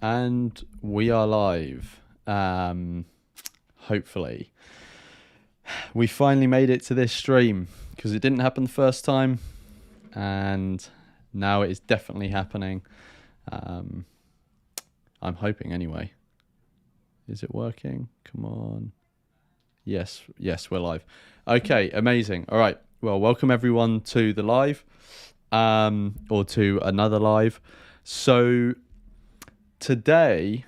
And we are live. Hopefully. We finally made it to this stream because it didn't happen the first time, and now it is definitely happening. I'm hoping anyway. Is it working? Come on. Yes, we're live. Okay, amazing. All right. Well, welcome everyone to the live, or to another live. So today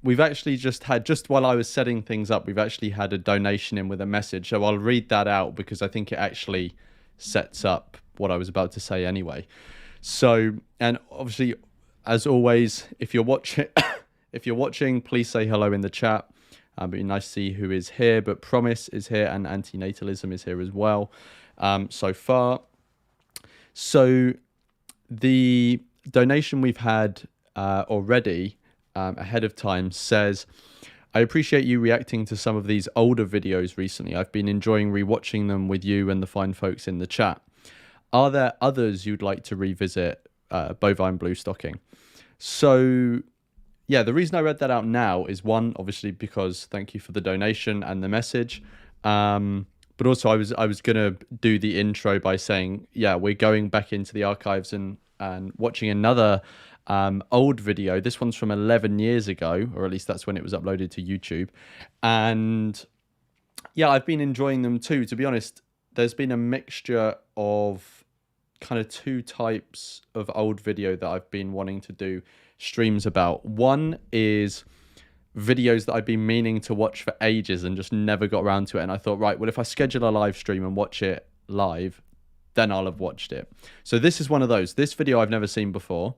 we've actually just while I was setting things up, we've actually had a donation in with a message. So I'll read that out because I think it actually sets up what I was about to say anyway. So, and obviously, as always, if you're watching, please say hello in the chat. It'd be nice to see who is here, but Promise is here and Anti-Natalism is here as well, so far. So the donation we've had already ahead of time says, I appreciate you reacting to some of these older videos recently. I've been enjoying rewatching them with you and the fine folks in the chat. Are there others you'd like to revisit, bovine blue stocking? So yeah, the reason I read that out now is one, obviously, because thank you for the donation and the message. But also I was gonna do the intro by saying, yeah, we're going back into the archives and watching another old video. This one's from 11 years ago, or at least that's when it was uploaded to YouTube. And yeah, I've been enjoying them too. To be honest, there's been a mixture of kind of two types of old video that I've been wanting to do streams about. One is videos that I've been meaning to watch for ages and just never got around to it. And I thought, right, well, if I schedule a live stream and watch it live, then I'll have watched it. So this is one of those. This video I've never seen before.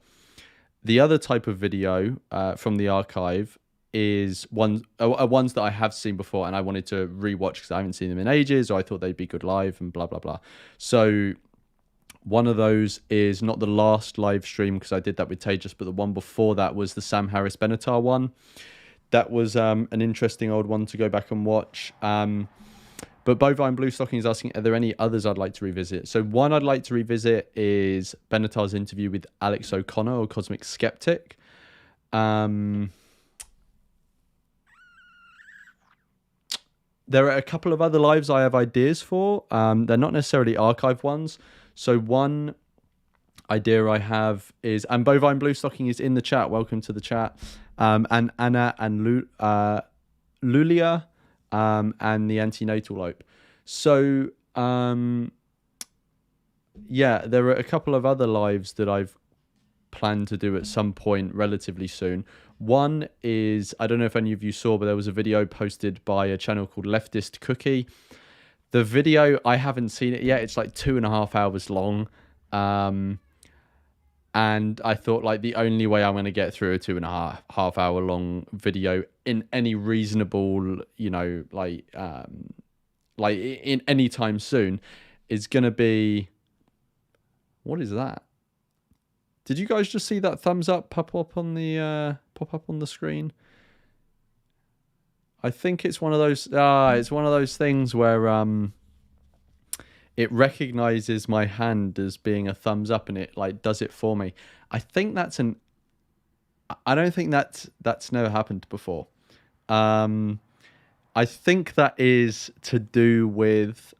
The other type of video from the archive is ones that I have seen before and I wanted to rewatch because I haven't seen them in ages, or I thought they'd be good live and blah, blah, blah. So one of those is not the last live stream because I did that with Tejas, but the one before that was the Sam Harris Benatar one. That was an interesting old one to go back and watch. But Bovine Blue Stocking is asking, are there any others I'd like to revisit? So one I'd like to revisit is Benatar's interview with Alex O'Connor, or Cosmic Skeptic. There are a couple of other lives I have ideas for. They're not necessarily archive ones. So one idea I have is, and Bovine Blue Stocking is in the chat. Welcome to the chat. And Anna and Lulia, and the anti-natalism. So yeah, there are a couple of other lives that I've planned to do at some point relatively soon. One is, I don't know if any of you saw, but there was a video posted by a channel called Leftist Cookie. The video, I haven't seen it yet. It's like 2.5 hours long. And I thought, like, the only way I'm going to get through a 2.5 hour long video in any reasonable, you know, like in any time soon is going to be, what is that? Did you guys just see that thumbs up pop up on the screen? I think it's one of those, it's one of those things where, it recognizes my hand as being a thumbs up and it like does it for me. I think that's I don't think that's never happened before. I think that is to do with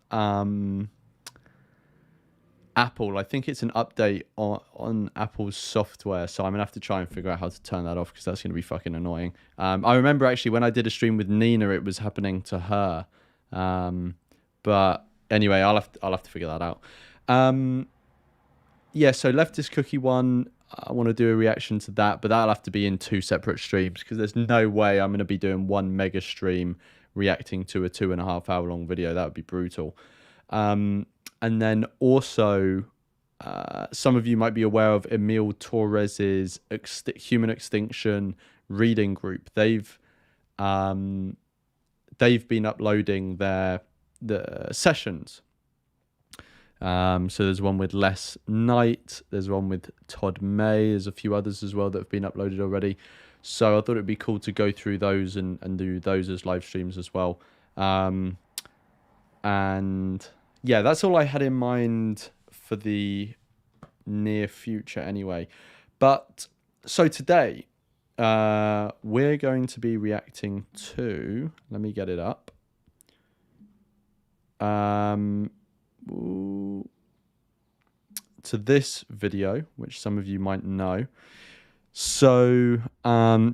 Apple. I think it's an update on Apple's software, so I'm gonna have to try and figure out how to turn that off because that's gonna be fucking annoying. I remember actually when I did a stream with Nina, it was happening to her, but anyway, I'll have to figure that out. Yeah, so Leftist Cookie one, I want to do a reaction to that, but that'll have to be in 2 separate streams because there's no way I'm going to be doing one mega stream reacting to a 2.5 hour long video. That would be brutal. And then also, some of you might be aware of Emil Torres's Human Extinction reading group. They've been uploading the sessions. So there's one with Les Knight, there's one with Todd May, there's a few others as well that have been uploaded already. So I thought it'd be cool to go through those and do those as live streams as well. And yeah, that's all I had in mind for the near future anyway. But So today, we're going to be reacting to, let me get it up. To this video, which some of you might know. So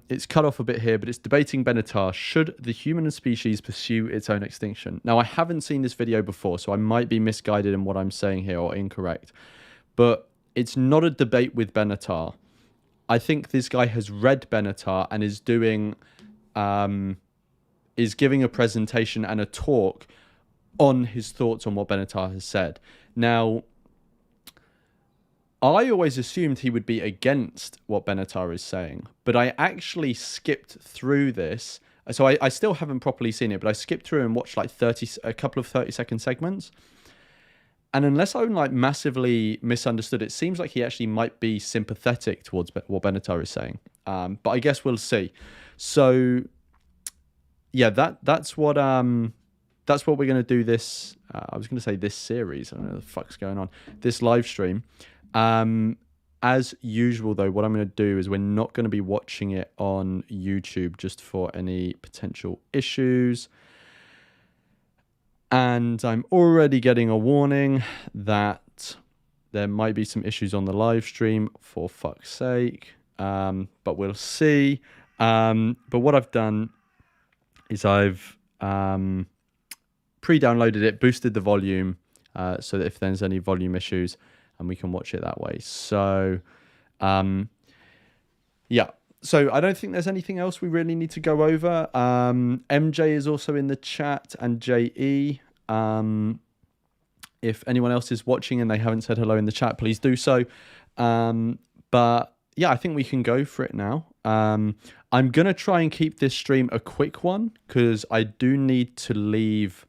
it's cut off a bit here, but it's debating Benatar. Should the human species pursue its own extinction? Now, I haven't seen this video before, so I might be misguided in what I'm saying here or incorrect. But it's not a debate with Benatar. I think this guy has read Benatar and is doing, is giving a presentation and a talk on his thoughts on what Benatar has said. Now, I always assumed he would be against what Benatar is saying, but I actually skipped through this. So I still haven't properly seen it, but I skipped through and watched like a couple of 30-second segments. And unless I'm like massively misunderstood, it seems like he actually might be sympathetic towards what Benatar is saying. But I guess we'll see. So yeah, that's what we're going to do this. I was going to say this series. I don't know what the fuck's going on. This live stream. As usual, though, what I'm going to do is we're not going to be watching it on YouTube just for any potential issues. And I'm already getting a warning that there might be some issues on the live stream, for fuck's sake. But we'll see. But what I've done is I've pre-downloaded it, boosted the volume, so that if there's any volume issues, and we can watch it that way. So, yeah. So I don't think there's anything else we really need to go over. MJ is also in the chat, and JE. If anyone else is watching and they haven't said hello in the chat, please do so. But yeah, I think we can go for it now. I'm going to try and keep this stream a quick one because I do need to leave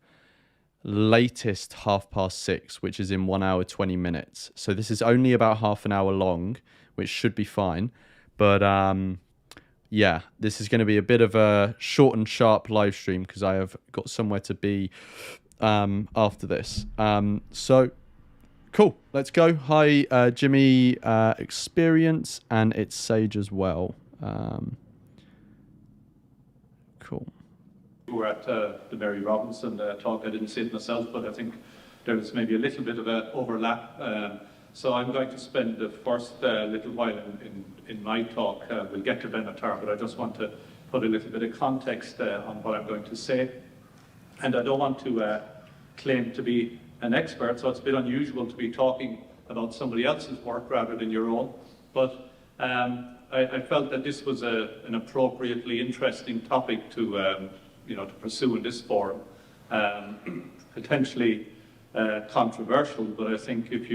latest 6:30, which is in 1 hour 20 minutes. So this is only about half an hour long, which should be fine. But yeah, this is going to be a bit of a short and sharp live stream because I have got somewhere to be after this. So cool, let's go. Hi, Jimmy Experience, and it's Sage as well. Cool. We were at the Mary Robinson talk. I didn't see it myself, but I think there's maybe a little bit of an overlap. So I'm going to spend the first little while in my talk. We'll get to Benatar, but I just want to put a little bit of context on what I'm going to say. And I don't want to claim to be an expert, so it's a bit unusual to be talking about somebody else's work rather than your own. But I felt that this was an appropriately interesting topic to to pursue in this forum. Potentially controversial, but I think if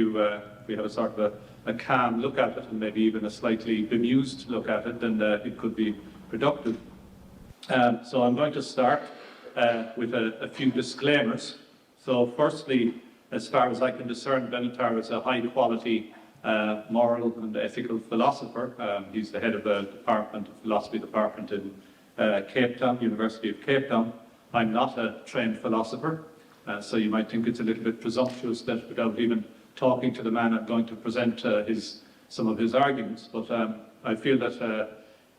we have a sort of a calm look at it and maybe even a slightly bemused look at it, then it could be productive. So I'm going to start with a few disclaimers. So firstly, as far as I can discern, Benatar is a high-quality moral and ethical philosopher. He's the head of the philosophy department in Cape Town, University of Cape Town. I'm not a trained philosopher, so you might think it's a little bit presumptuous that without even talking to the man, I'm going to present some of his arguments. But I feel that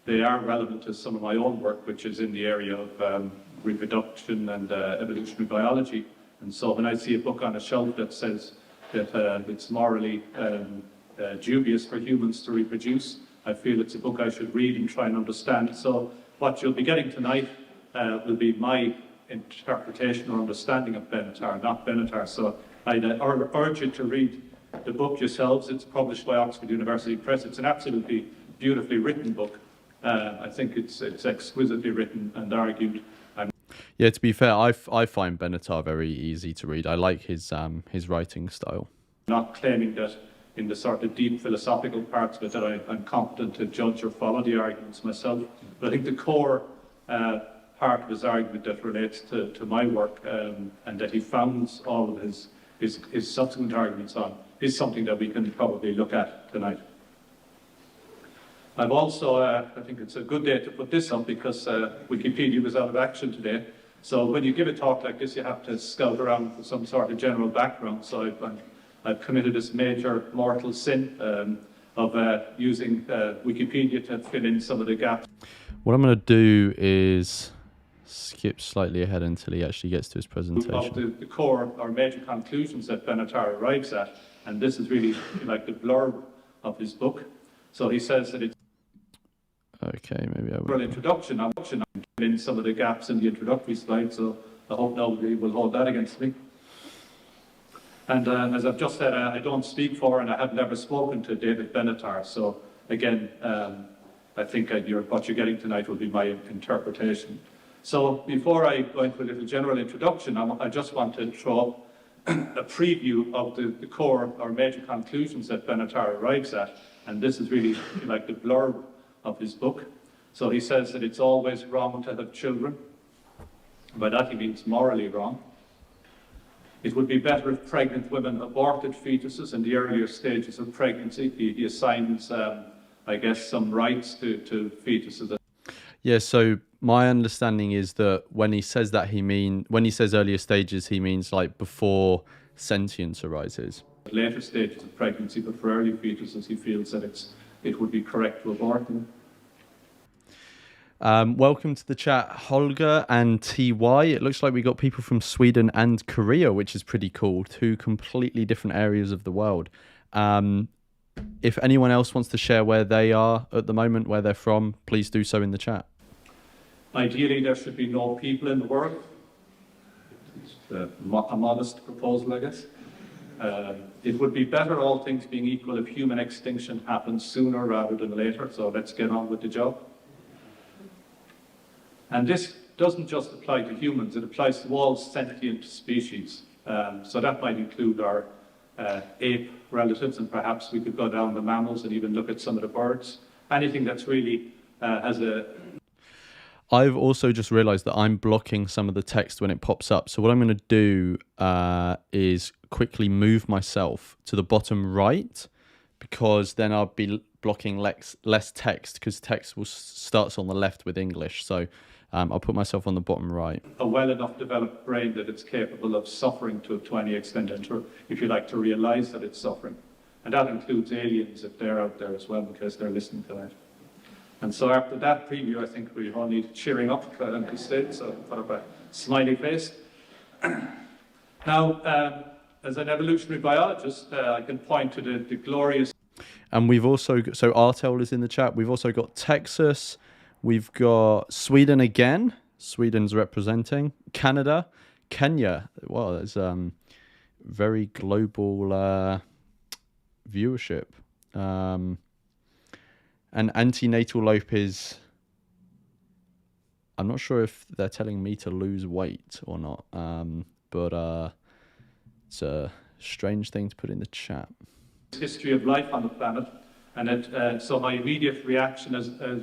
they are relevant to some of my own work, which is in the area of reproduction and evolutionary biology. And so when I see a book on a shelf that says that it's morally dubious for humans to reproduce, I feel it's a book I should read and try and understand. So what you'll be getting tonight will be my interpretation or understanding of Benatar, not Benatar. So I'd urge you to read the book yourselves. It's published by Oxford University Press. It's an absolutely beautifully written book. I think it's exquisitely written and argued. Yeah, to be fair, I find Benatar very easy to read. I like his writing style. Not claiming that in the sort of deep philosophical parts of it that I'm competent to judge or follow the arguments myself. But I think the core part of his argument that relates to my work and that he founds all of his subsequent arguments on is something that we can probably look at tonight. I've also, I think it's a good day to put this up because Wikipedia was out of action today. So when you give a talk like this, you have to scout around for some sort of general background. So I've committed this major mortal sin. using Wikipedia to fill in some of the gaps. What I'm going to do is skip slightly ahead until he actually gets to his presentation. Of the core or major conclusions that Benatar arrives at, and this is really like the blurb of his book. So he says that it's okay, maybe I will. Introduction. I'm in some of the gaps in the introductory slide, so I hope nobody will hold that against me. And as I've just said, I don't speak for and I have never spoken to David Benatar. So again, I think what you're getting tonight will be my interpretation. So before I go into a little general introduction, I just want to throw a preview of the core or major conclusions that Benatar arrives at. And this is really like the blurb of his book. So he says that it's always wrong to have children. By that he means morally wrong. It would be better if pregnant women aborted fetuses in the earlier stages of pregnancy. He assigns, I guess, some rights to fetuses. Yeah, so my understanding is that when he says that, when he says earlier stages, he means like before sentience arises. Later stages of pregnancy, but for early fetuses, he feels that it would be correct to abort them. Welcome to the chat, Holger and TY. It looks like we got people from Sweden and Korea, which is pretty cool. Two completely different areas of the world. If anyone else wants to share where they are at the moment, where they're from, please do so in the chat. Ideally, there should be no people in the world. It's a modest proposal, I guess. It would be better, all things being equal, if human extinction happens sooner rather than later. So let's get on with the job. And this doesn't just apply to humans, it applies to all sentient species. So that might include our ape relatives, and perhaps we could go down the mammals and even look at some of the birds. Anything that's really has a... I've also just realized that I'm blocking some of the text when it pops up. So what I'm going to do is quickly move myself to the bottom right, because then I'll be blocking less text, because text starts on the left with English. So I'll put myself on the bottom right. A well enough developed brain that it's capable of suffering to any extent, and if you like, to realize that it's suffering. And that includes aliens if they're out there as well, because they're listening to that. And so after that preview, I think we all need cheering up at this stage, so put up a smiley face. Now, as an evolutionary biologist, I can point to the glorious... And we've also, so Artel is in the chat, we've also got Texas, we've got Sweden again, Sweden's representing, Canada, Kenya, well, there's very global viewership. And anti-natal lope is, I'm not sure if they're telling me to lose weight or not, but it's a strange thing to put in the chat. History of life on the planet, and so my immediate reaction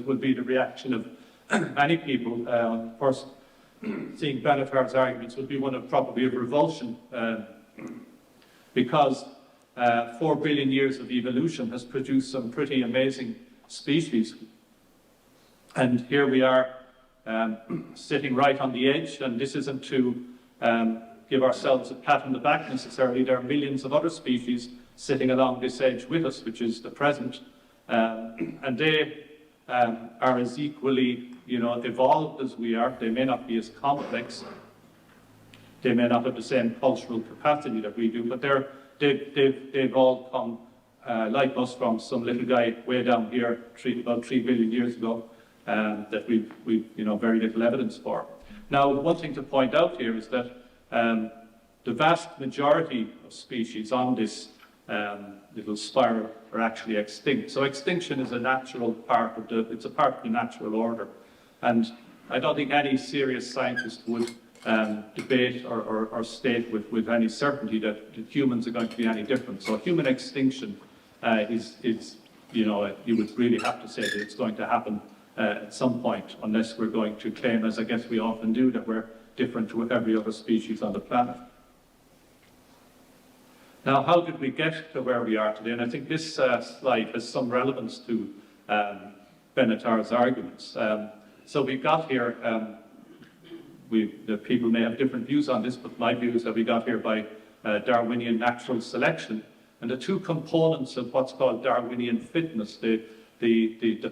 would be the reaction of many people. First, seeing Benatar's arguments would be one of probably of revulsion, because 4 billion years of evolution has produced some pretty amazing species, and here we are sitting right on the edge. And this isn't to give ourselves a pat on the back necessarily. There are millions of other species sitting along this edge with us, which is the present, and they are as equally, evolved as we are. They may not be as complex, they may not have the same cultural capacity that we do, but they've all come like us from some little guy way down here about 3 billion years ago, that we've very little evidence for. Now, one thing to point out here is that the vast majority of species on this little spiral are actually extinct. So extinction is a natural part of it's a part of the natural order. And I don't think any serious scientist would debate or state with any certainty that humans are going to be any different. So human extinction is you would really have to say that it's going to happen at some point, unless we're going to claim, as I guess we often do, that we're different to every other species on the planet. Now, how did we get to where we are today? And I think this slide has some relevance to Benatar's arguments. So we've got here, the people may have different views on this, but my view is that we got here by Darwinian natural selection. And the two components of what's called Darwinian fitness, the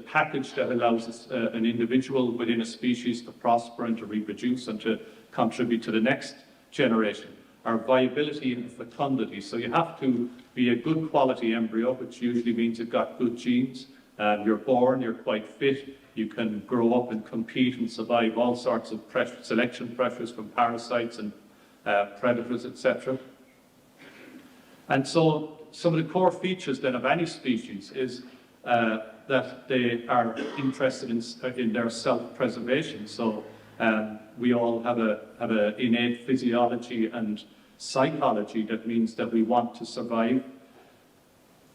package that allows an individual within a species to prosper and to reproduce and to contribute to the next generation, are viability and fecundity. So you have to be a good quality embryo, which usually means you've got good genes. You're born, you're quite fit, you can grow up and compete and survive all sorts of selection pressures from parasites and predators, etc. And so some of the core features then of any species is that they are interested in their self-preservation. So we all have an innate physiology and psychology that means that we want to survive.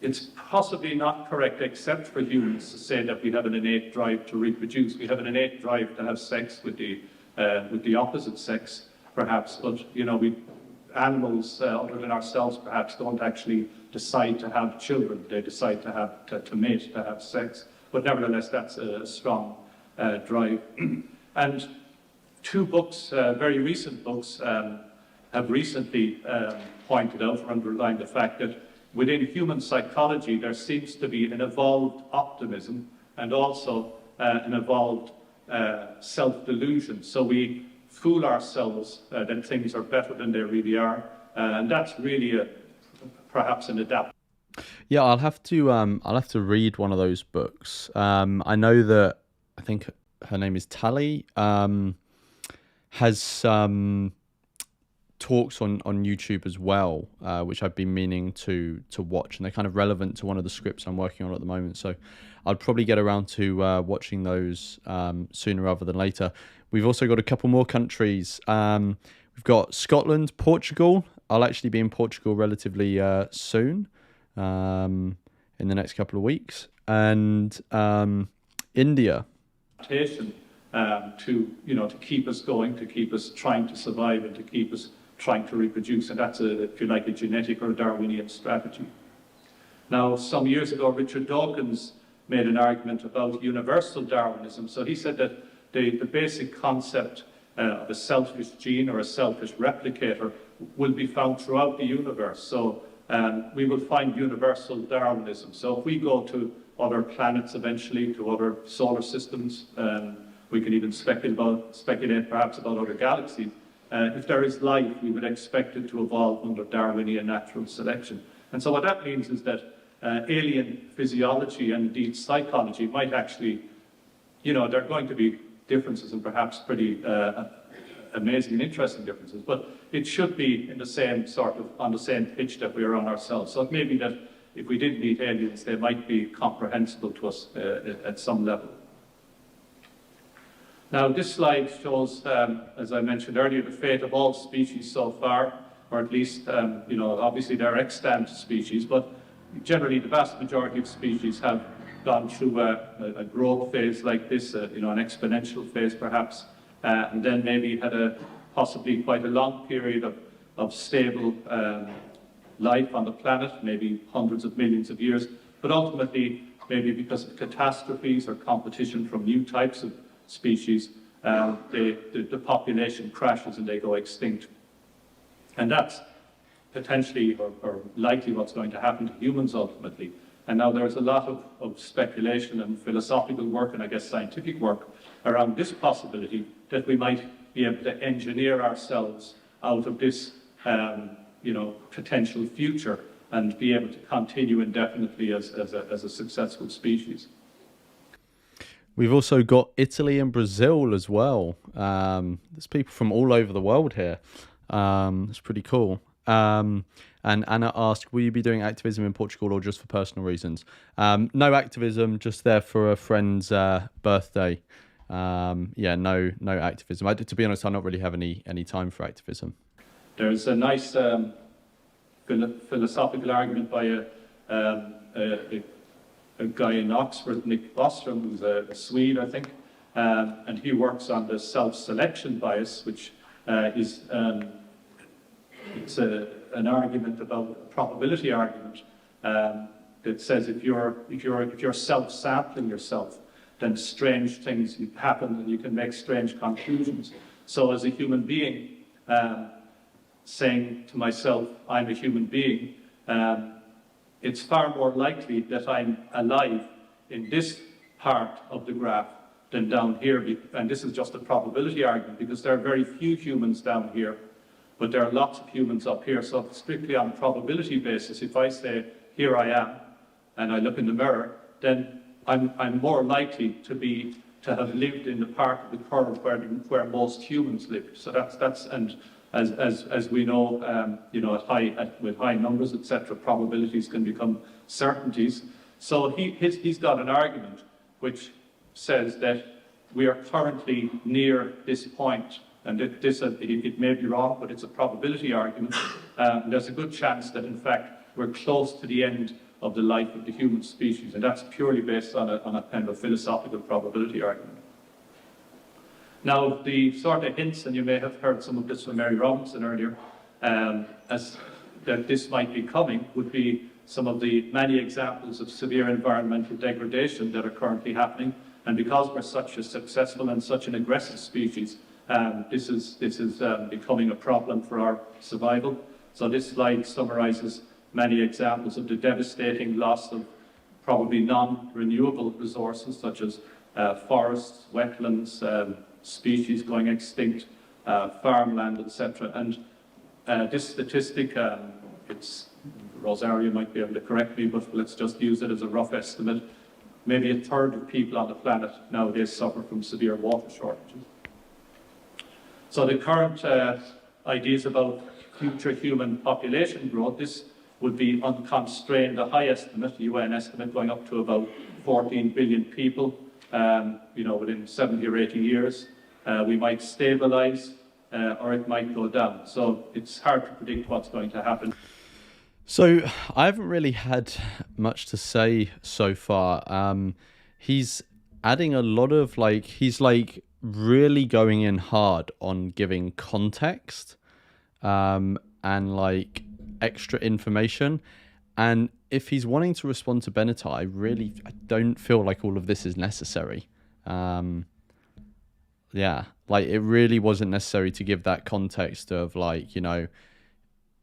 It's possibly not correct, except for humans, to say that we have an innate drive to reproduce. We have an innate drive to have sex with the opposite sex, perhaps. But animals, other than ourselves, perhaps, don't actually decide to have children. They decide to mate, to have sex. But nevertheless, that's a strong drive. And two books, very recent books, have recently pointed out or underlined the fact that within human psychology, there seems to be an evolved optimism and also an evolved self-delusion. So we fool ourselves that things are better than they really are, and that's really perhaps an adapt. Yeah, I'll have to read one of those books. I know that I think her name is Tally. Has some talks on YouTube as well, which I've been meaning to watch, and they're kind of relevant to one of the scripts I'm working on at the moment. So I'll probably get around to watching those sooner rather than later. We've also got a couple more countries. We've got Scotland, Portugal. I'll actually be in Portugal relatively soon, in the next couple of weeks, and India. To keep us going, to keep us trying to survive, and to keep us trying to reproduce, and that's, if you like, a genetic or a Darwinian strategy. Now, some years ago, Richard Dawkins made an argument about universal Darwinism. So he said that the basic concept of a selfish gene or a selfish replicator will be found throughout the universe. So we will find universal Darwinism. So if we go to other planets eventually, to other solar systems, we can even speculate perhaps about other galaxies. If there is life, we would expect it to evolve under Darwinian natural selection. And so what that means is that alien physiology and indeed psychology might actually, there are going to be differences, and perhaps pretty amazing and interesting differences, but it should be in the same on the same pitch that we are on ourselves. So it may be that if we did meet aliens, they might be comprehensible to us at some level. Now, this slide shows, as I mentioned earlier, the fate of all species so far, or at least, obviously they're extant species, but generally the vast majority of species have gone through a growth phase like this, an exponential phase perhaps, and then maybe had possibly quite a long period of stable life on the planet, maybe hundreds of millions of years, but ultimately, maybe because of catastrophes or competition from new types of species, the population crashes and they go extinct. And that's potentially or likely what's going to happen to humans ultimately. And now there's a lot of speculation and philosophical work, and I guess scientific work, around this possibility that we might be able to engineer ourselves out of this potential future and be able to continue indefinitely as a successful species. We've also got Italy and Brazil as well. There's people from all over the world here. It's pretty cool. And Anna asked, will you be doing activism in Portugal or just for personal reasons? No activism, just there for a friend's birthday. No activism. To be honest, I don't really have any time for activism. There's a nice philosophical argument by a guy in Oxford, Nick Bostrom, who's a Swede, I think, and he works on the self-selection bias, which is an argument about a probability argument that says if you're self-sampling yourself, then strange things happen and you can make strange conclusions. So as a human being, saying to myself, I'm a human being, it's far more likely that I'm alive in this part of the graph than down here. And this is just a probability argument, because there are very few humans down here, but there are lots of humans up here. So strictly on a probability basis, if I say, here I am, and I look in the mirror, then I'm more likely to have lived in the part of the curve where most humans live. So that's and as we know, with high numbers, etc., probabilities can become certainties. So he's got an argument which says that we are currently near this point, and it may be wrong, but it's a probability argument. There's a good chance that, in fact, we're close to the end of the life of the human species, and that's purely based on a kind of a philosophical probability argument. Now, the sort of hints, and you may have heard some of this from Mary Robinson earlier, as that this might be coming, would be some of the many examples of severe environmental degradation that are currently happening. And because we're such a successful and such an aggressive species, this is becoming a problem for our survival. So this slide summarizes many examples of the devastating loss of probably non-renewable resources, such as forests, wetlands, species going extinct, farmland, etc. And this statistic, Rosario might be able to correct me, but let's just use it as a rough estimate. Maybe a third of people on the planet nowadays suffer from severe water shortages. So the current ideas about future human population growth, this would be unconstrained, a high estimate, UN estimate, going up to about 14 billion people, within 70 or 80 years. We might stabilize, or it might go down. So it's hard to predict what's going to happen. So I haven't really had much to say so far. He's adding a lot of he's really going in hard on giving context, and extra information. And if he's wanting to respond to Benatar, I don't feel like all of this is necessary. It really wasn't necessary to give that context of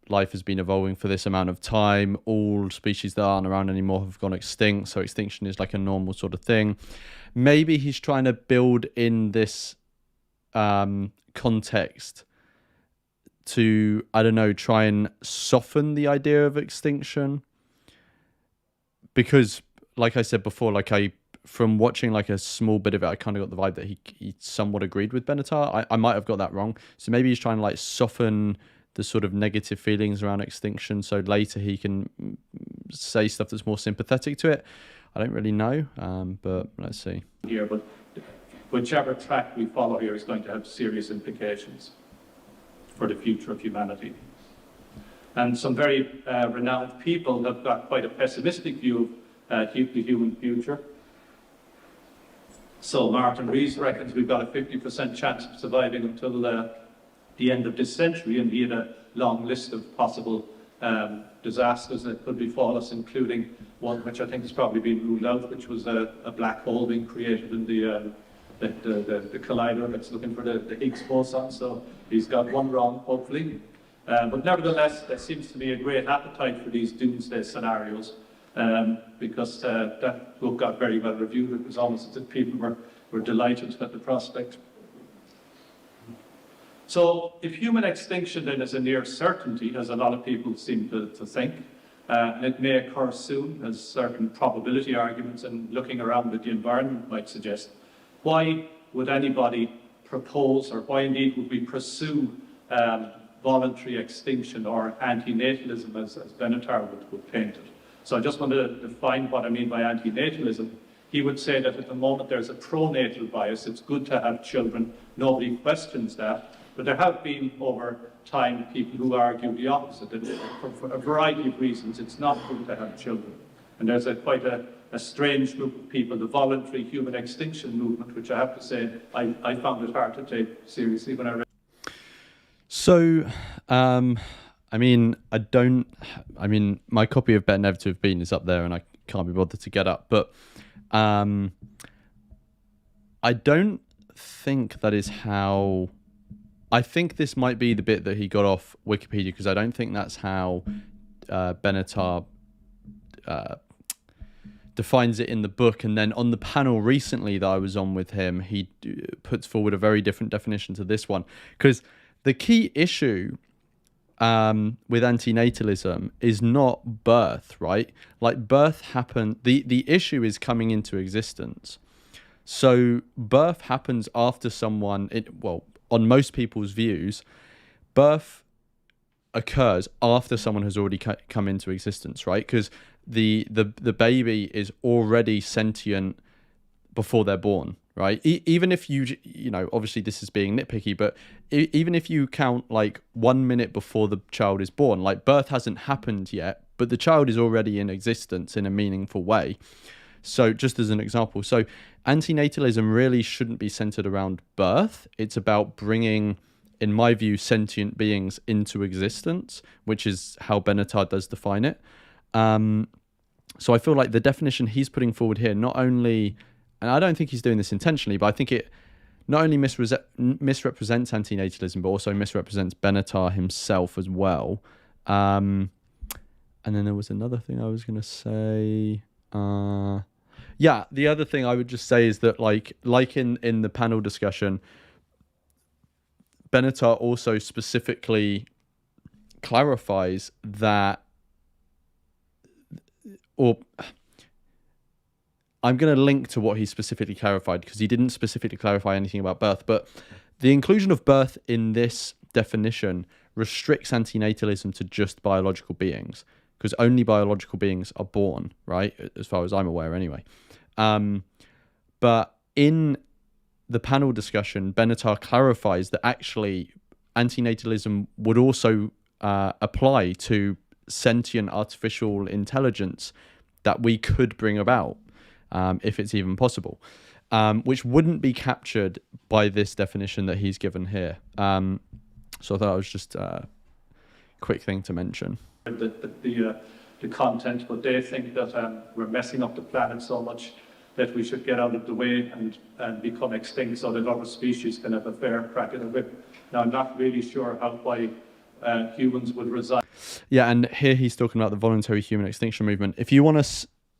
life has been evolving for this amount of time. All species that aren't around anymore have gone extinct. So extinction is like a normal sort of thing. Maybe he's trying to build in this context to, try and soften the idea of extinction. Because, like I said before, from watching a small bit of it, I kind of got the vibe that he somewhat agreed with Benatar. I might have got that wrong. So maybe he's trying to soften the sort of negative feelings around extinction, so later he can say stuff that's more sympathetic to it. I don't really know, but let's see. Here, but whichever track we follow here is going to have serious implications for the future of humanity. And some very renowned people have got quite a pessimistic view of the human future. So Martin Rees reckons we've got a 50% chance of surviving until the end of this century, and he had a long list of possible disasters that could befall us, including one which I think has probably been ruled out, which was a black hole being created in the collider that's looking for the Higgs boson. So he's got one wrong, hopefully. But nevertheless, there seems to be a great appetite for these doomsday scenarios, because that book got very well reviewed. It was almost as if people were delighted at the prospect. So if human extinction then is a near certainty, as a lot of people seem to think, and it may occur soon, as certain probability arguments and looking around at the environment might suggest, why would anybody propose, or why indeed would we pursue voluntary extinction, or anti-natalism, as Benatar would paint it? So I just want to define what I mean by anti-natalism. He would say that at the moment there's a pro-natal bias. It's good to have children. Nobody questions that. But there have been, over time, people who argue the opposite, that for a variety of reasons, it's not good to have children. And there's quite a strange group of people, the voluntary human extinction movement, which I have to say, I found it hard to take seriously when I read. So, my copy of Better Never to Have Been is up there, and I can't be bothered to get up. But I don't think that is how... I think this might be the bit that he got off Wikipedia, because I don't think that's how Benatar defines it in the book, and then on the panel recently that I was on with him, he puts forward a very different definition to this one, because the key issue with anti-natalism is not birth, right? Like, birth happened, the issue is coming into existence. So birth happens after someone, on most people's views, birth occurs after someone has already come into existence, right? Because the baby is already sentient before they're born, right? Even if obviously this is being nitpicky, but even if you count like 1 minute before the child is born, like, birth hasn't happened yet, but the child is already in existence in a meaningful way. So just as an example, so antinatalism really shouldn't be centered around birth. It's about bringing, in my view, sentient beings into existence, which is how Benatar does define it. So I feel like the definition he's putting forward here, not only, and I don't think he's doing this intentionally, but I think it not only misrepresents antinatalism, but also misrepresents Benatar himself as well. And then there was another thing I was going to say. The other thing I would just say is that, like in the panel discussion, Benatar also specifically clarifies that, or I'm going to link to what he specifically clarified, because he didn't specifically clarify anything about birth, but the inclusion of birth in this definition restricts antinatalism to just biological beings, because only biological beings are born, right? As far as I'm aware anyway. But in the panel discussion, Benatar clarifies that actually antinatalism would also apply to sentient artificial intelligence that we could bring about, if it's even possible, which wouldn't be captured by this definition that he's given here. So I thought it was just a quick thing to mention. The content, but they think that we're messing up the planet so much that we should get out of the way and become extinct so that other species can have a fair crack at the whip. Now, I'm not really sure why humans would resign. Yeah, and here he's talking about the voluntary human extinction movement. If you want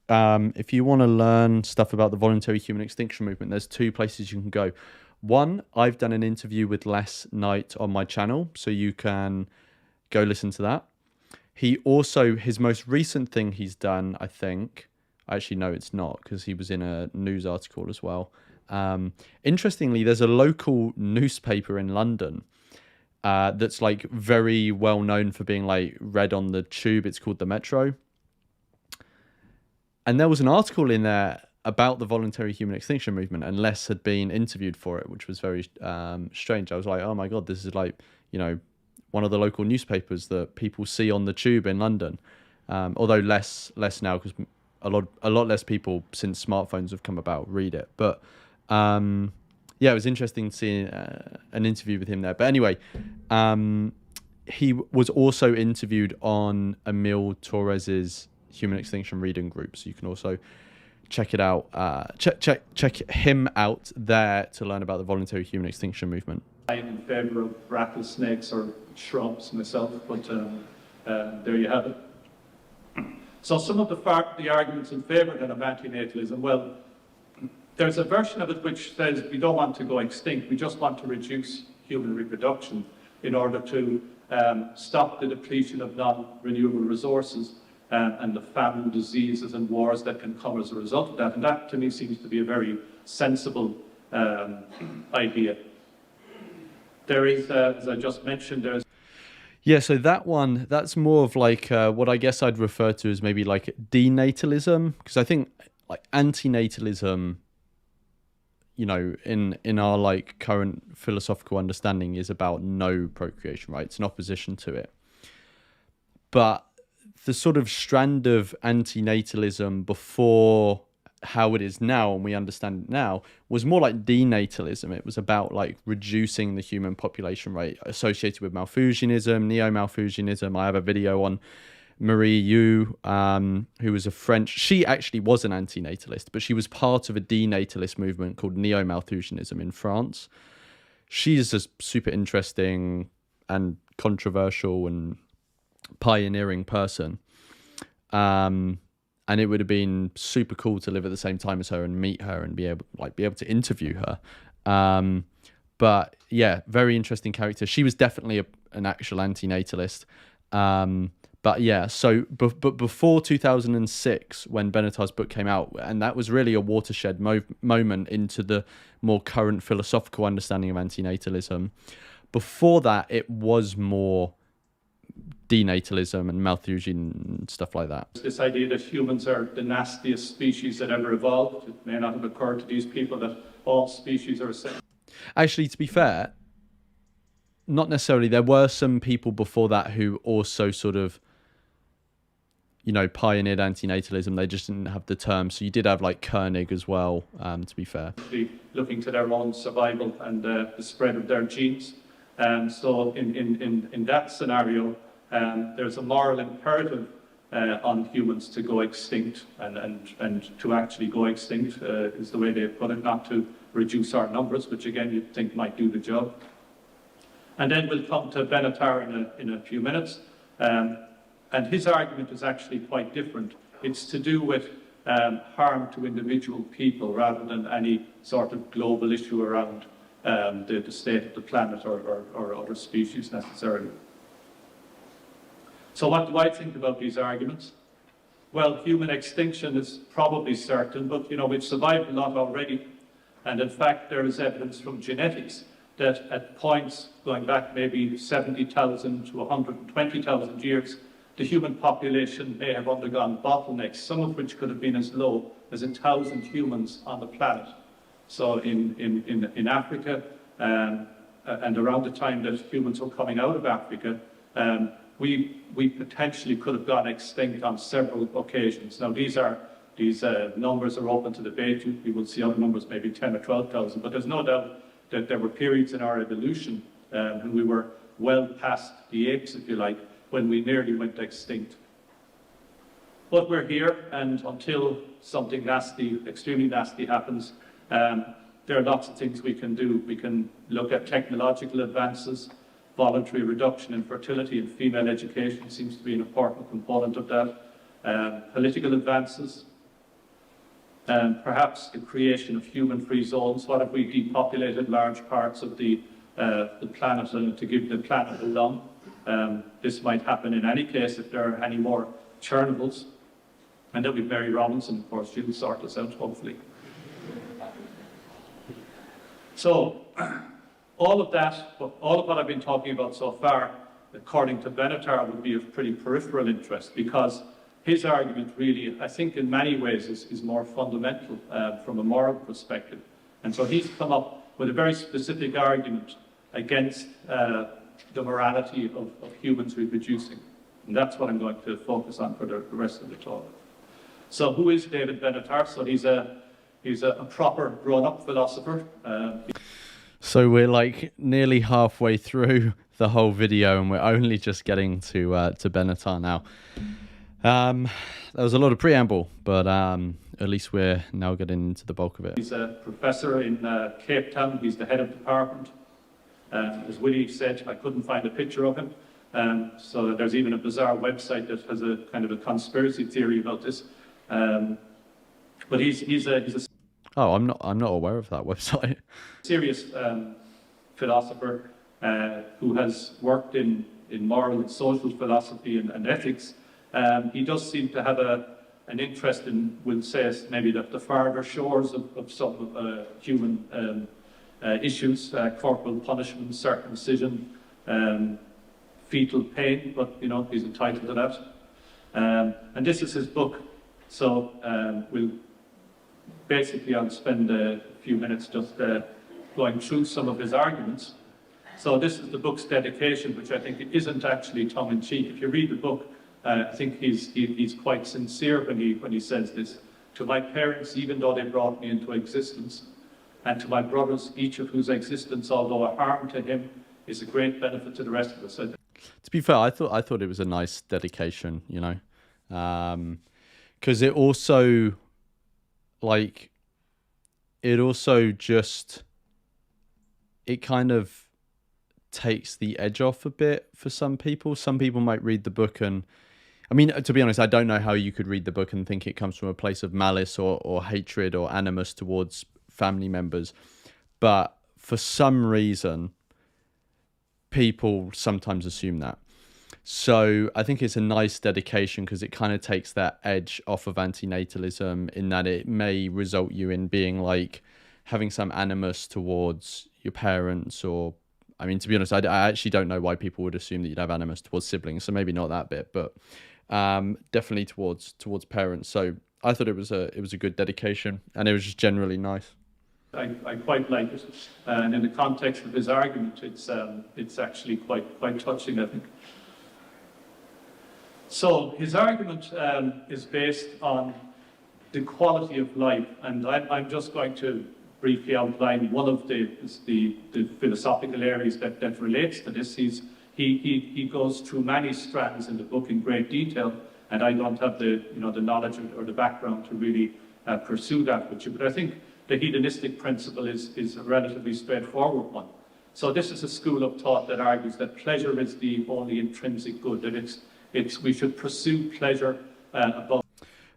to learn stuff about the voluntary human extinction movement, there's 2 places you can go. One, I've done an interview with Les Knight on my channel, so you can go listen to that. He also, his most recent thing he's done, I think, actually no, it's not, because he was in a news article as well. Interestingly, there's a local newspaper in London that's like very well known for being like read on the tube. It's called the Metro. And there was an article in there about the voluntary human extinction movement, and Les had been interviewed for it, which was very strange. I was like, oh my God, this is like, one of the local newspapers that people see on the tube in London. Although less now, because a lot less people since smartphones have come about read it. But it was interesting seeing an interview with him there. But anyway, he was also interviewed on Emil Torres's Human Extinction Reading Group, so you can also check it out. Check him out there to learn about the voluntary human extinction movement. I'm in favour of rattlesnakes or shrubs myself, but there you have it. So some of the arguments in favour then of antinatalism, well, there's a version of it which says we don't want to go extinct, we just want to reduce human reproduction in order to stop the depletion of non-renewable resources and the famine, diseases and wars that can come as a result of that. And that to me seems to be a very sensible idea. There is, as I just mentioned, there's... Yeah, so that's more of like what I guess I'd refer to as maybe like denatalism, because I think like antinatalism, in our like current philosophical understanding is about no procreation, right? It's an opposition to it. But the sort of strand of antinatalism before how it is now, and we understand it now, was more like denatalism. It was about like reducing the human population rate associated with Malthusianism, neo-Malthusianism. I have a video on Marie Yu, who was a French, she actually was an antinatalist, but she was part of a denatalist movement called neo-Malthusianism in France. She's a super interesting and controversial and pioneering person. and it would have been super cool to live at the same time as her and meet her and be able to interview her. But yeah, very interesting character. She was definitely an actual anti-natalist. But yeah, so but before 2006, when Benatar's book came out, and that was really a watershed moment into the more current philosophical understanding of anti-natalism. Before that, it was more denatalism and Malthusian and stuff like that. This idea that humans are the nastiest species that ever evolved. It may not have occurred to these people that all species are the same. Actually, to be fair, not necessarily. There were some people before that who also sort of, pioneered anti-natalism. They just didn't have the term. So you did have like Koenig as well, to be fair. Looking to their own survival and the spread of their genes. So in that scenario, there's a moral imperative on humans to go extinct, and to actually go extinct is the way they put it, not to reduce our numbers, which again you'd think might do the job. And then we'll come to Benatar in a few minutes. And his argument is actually quite different. It's to do with harm to individual people rather than any sort of global issue around the state of the planet or other species necessarily. So what do I think about these arguments? Well, human extinction is probably certain, but we've survived a lot already. And in fact, there is evidence from genetics that at points going back maybe 70,000 to 120,000 years, the human population may have undergone bottlenecks, some of which could have been as low as 1,000 humans on the planet. So in Africa, and around the time that humans were coming out of Africa, we potentially could have gone extinct on several occasions. Now these numbers are open to debate. We will see other numbers, maybe 10 or 12,000, but there's no doubt that there were periods in our evolution when we were well past the apes, if you like, when we nearly went extinct. But we're here, and until something nasty, extremely nasty happens, there are lots of things we can do. We can look at technological advances. Voluntary reduction in fertility and female education seems to be an important component of that. Political advances, perhaps the creation of human-free zones. What if we depopulated large parts of the planet and to give the planet a lung? This might happen in any case if there are any more Chernobyls. And then we've Mary Robinson, of course, she'll sort us out, hopefully. So, all of what I've been talking about so far, according to Benatar, would be of pretty peripheral interest, because his argument really, I think in many ways, is more fundamental from a moral perspective. And so he's come up with a very specific argument against the morality of humans reproducing. And that's what I'm going to focus on for the rest of the talk. So who is David Benatar? So he's a proper grown-up philosopher. So we're like nearly halfway through the whole video, and we're only just getting to Benatar now. There was a lot of preamble, but at least we're now getting into the bulk of it. He's a professor in Cape Town. He's the head of department. As Willie said, I couldn't find a picture of him. So there's even a bizarre website that has a kind of a conspiracy theory about this. But he's a Oh, I'm not aware of that website. Serious philosopher who has worked in moral and social philosophy and ethics. He does seem to have an interest in, we'll say, maybe the farther shores of some human issues, corporal punishment, circumcision, fetal pain, but he's entitled to that. And this is his book. So I'll spend a few minutes just going through some of his arguments. So this is the book's dedication, which I think isn't actually tongue-in-cheek. If you read the book, I think he's quite sincere when he says this. To my parents, even though they brought me into existence, and to my brothers, each of whose existence, although a harm to him, is a great benefit to the rest of us. To be fair, I thought it was a nice dedication, because it also it kind of takes the edge off a bit for some people. Some people might read the book and, I mean, to be honest, I don't know how you could read the book and think it comes from a place of malice or hatred or animus towards family members. But for some reason, people sometimes assume that. So I think it's a nice dedication because it kind of takes that edge off of anti-natalism in that it may result you in being like having some animus towards your parents or, I mean, to be honest, I actually don't know why people would assume that you'd have animus towards siblings. So maybe not that bit, but definitely towards parents. So I thought it was a good dedication, and it was just generally nice. I quite like it, and in the context of his argument, it's actually quite touching, I think. So his argument is based on the quality of life, and I'm just going to briefly outline one of the philosophical areas that relates to this. He goes through many strands in the book in great detail, and I don't have the knowledge or the background to really pursue that with you. But I think the hedonistic principle is a relatively straightforward one. So this is a school of thought that argues that pleasure is the only intrinsic good, that we should pursue pleasure above.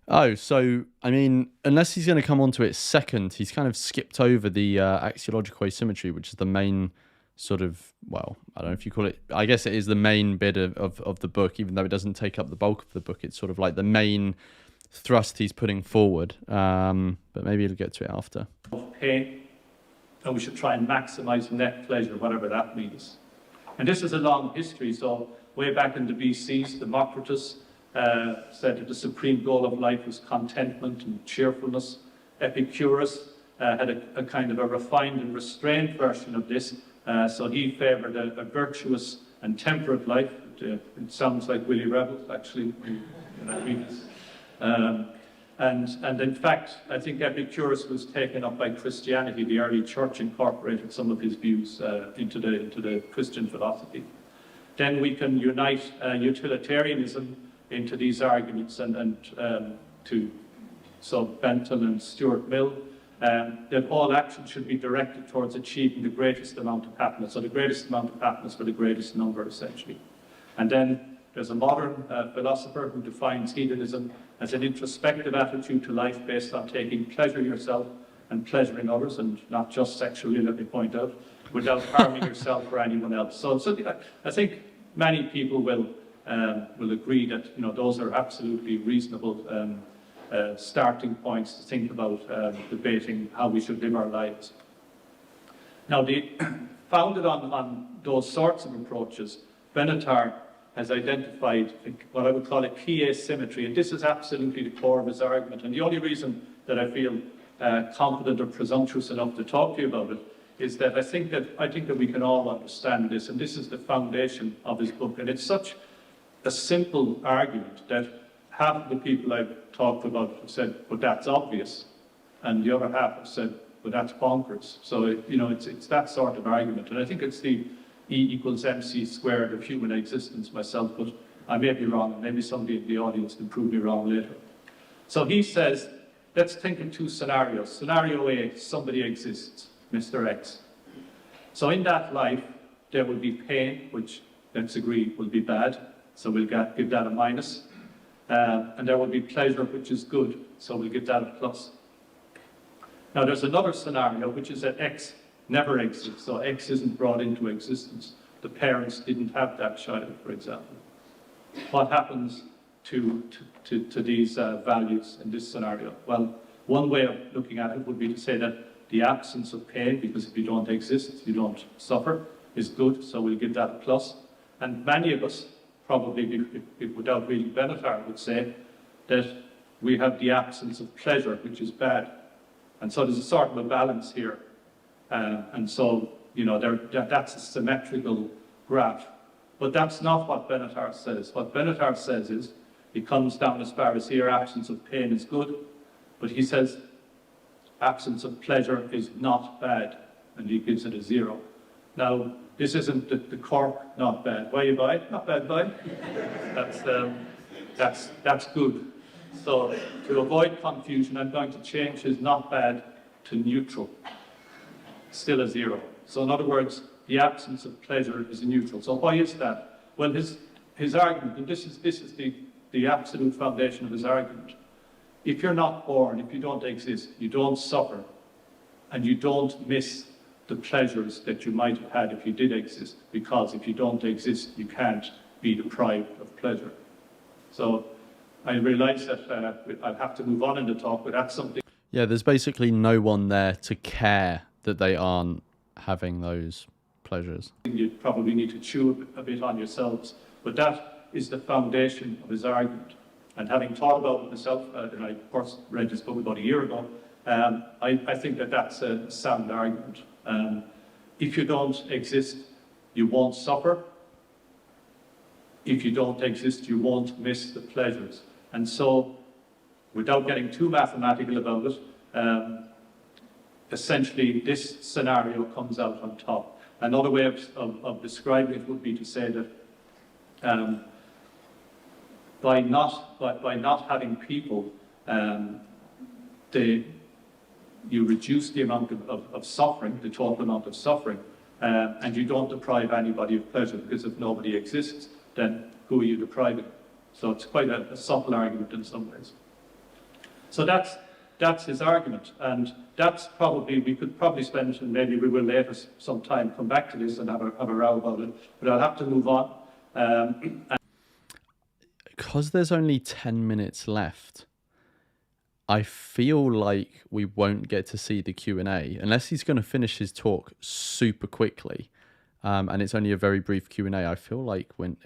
Oh, so, I mean, unless he's going to come on to it second, he's kind of skipped over the axiological asymmetry, which is the main sort of, well, I don't know if you call it, I guess it is the main bit of the book, even though it doesn't take up the bulk of the book. It's sort of like the main thrust he's putting forward, but maybe he'll get to it after. Pain, and we should try and maximize net pleasure, whatever that means. And this is a long history, so way back in the BCs, Democritus said that the supreme goal of life was contentment and cheerfulness. Epicurus had a kind of a refined and restrained version of this, so he favored a virtuous and temperate life. It sounds like Willie Rebels, actually, when I read this. And in fact, I think Epicurus was taken up by Christianity. The early church incorporated some of his views into the Christian philosophy. Then we can unite utilitarianism into these arguments so Bentham and Stuart Mill, that all action should be directed towards achieving the greatest amount of happiness, so the greatest amount of happiness for the greatest number, essentially. And then there's a modern philosopher who defines hedonism as an introspective attitude to life based on taking pleasure yourself and pleasuring others, and not just sexually, let me point out, without harming yourself or anyone else. So I think many people will agree that those are absolutely reasonable starting points to think about debating how we should live our lives. Now, founded on those sorts of approaches, Benatar has identified what I would call a key asymmetry, and this is absolutely the core of his argument. And the only reason that I feel confident or presumptuous enough to talk to you about it is that I think that we can all understand this, and this is the foundation of his book. And it's such a simple argument that half of the people I've talked about have said, "But that's obvious," and the other half have said, "But that's bonkers." So it's that sort of argument, and I think it's the E = mc squared of human existence myself, but I may be wrong, and maybe somebody in the audience can prove me wrong later. So he says, let's think of two scenarios. Scenario A, somebody exists, Mr. X. So in that life, there will be pain, which, let's agree, will be bad, so we'll give that a minus. And there will be pleasure, which is good, so we'll give that a plus. Now there's another scenario, which is that X never exists, so X isn't brought into existence. The parents didn't have that child, for example. What happens to these values in this scenario? Well, one way of looking at it would be to say that the absence of pain, because if you don't exist, you don't suffer, is good, so we'll give that a plus. And many of us, probably without reading Benatar, would say that we have the absence of pleasure, which is bad. And so there's a sort of a balance here. And so, that's a symmetrical graph. But that's not what Benatar says. What Benatar says is, he comes down as far as here, absence of pain is good, but he says absence of pleasure is not bad, and he gives it a 0. Now, this isn't the cork, not bad. Why you buy? Not bad, buy. That's good. So, to avoid confusion, I'm going to change his not bad to neutral. Still a 0. So in other words, the absence of pleasure is a neutral. So why is that? Well, his argument, and this is the absolute foundation of his argument. If you're not born, if you don't exist, you don't suffer, and you don't miss the pleasures that you might have had if you did exist, because if you don't exist, you can't be deprived of pleasure. So I realise that I'll have to move on in the talk, but that's something. Yeah, there's basically no one there to care that they aren't having those pleasures. You probably need to chew a bit on yourselves, but that is the foundation of his argument. And having thought about it myself, and I of course read this book about a year ago, I think that that's a sound argument. If you don't exist, you won't suffer. If you don't exist, you won't miss the pleasures. And so, without getting too mathematical about it, essentially this scenario comes out on top. Another way of describing it would be to say that by not having people, you reduce the amount of suffering, the total amount of suffering, and you don't deprive anybody of pleasure, because if nobody exists, then who are you depriving? So it's quite a subtle argument in some ways. So that's his argument, and that's probably, we could probably spend, and maybe we will later some time come back to this and have a row about it, but I'll have to move on. Because there's only 10 minutes left, I feel like we won't get to see the Q&A unless he's going to finish his talk super quickly. And it's only a very brief Q&A. I feel like when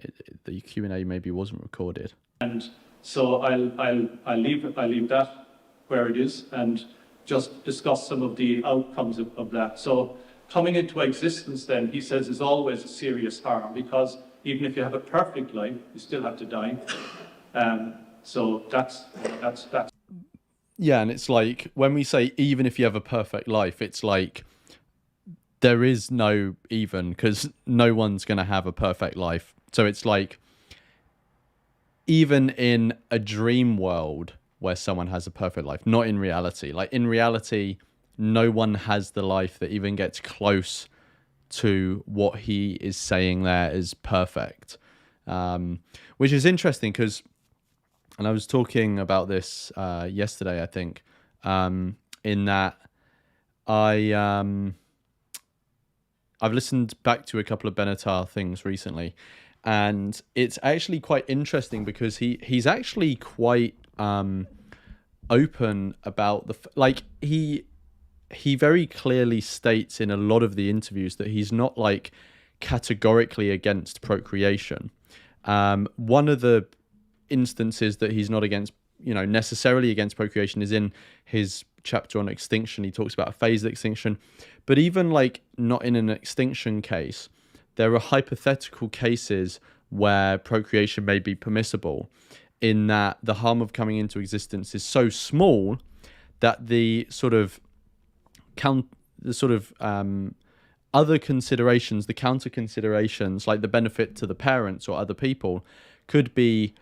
the Q&A maybe wasn't recorded. And so I'll leave that where it is and just discuss some of the outcomes of that. So coming into existence then, he says, is always a serious harm, because even if you have a perfect life, you still have to die. So that's. Yeah, and it's like, when we say even if you have a perfect life, it's like there is no even, because no one's going to have a perfect life. So it's like, even in a dream world where someone has a perfect life, not in reality. Like in reality, no one has the life that even gets close to what he is saying there is perfect. Which is interesting because, and I was talking about this yesterday, I think, in that I've listened back to a couple of Benatar things recently, and it's actually quite interesting because he's actually quite open about he very clearly states in a lot of the interviews that he's not like categorically against procreation. One of the instances that he's not against, necessarily against procreation is in his chapter on extinction. He talks about a phased extinction, but even like not in an extinction case, there are hypothetical cases where procreation may be permissible, in that the harm of coming into existence is so small that the sort of other considerations, the counter considerations, like the benefit to the parents or other people, could be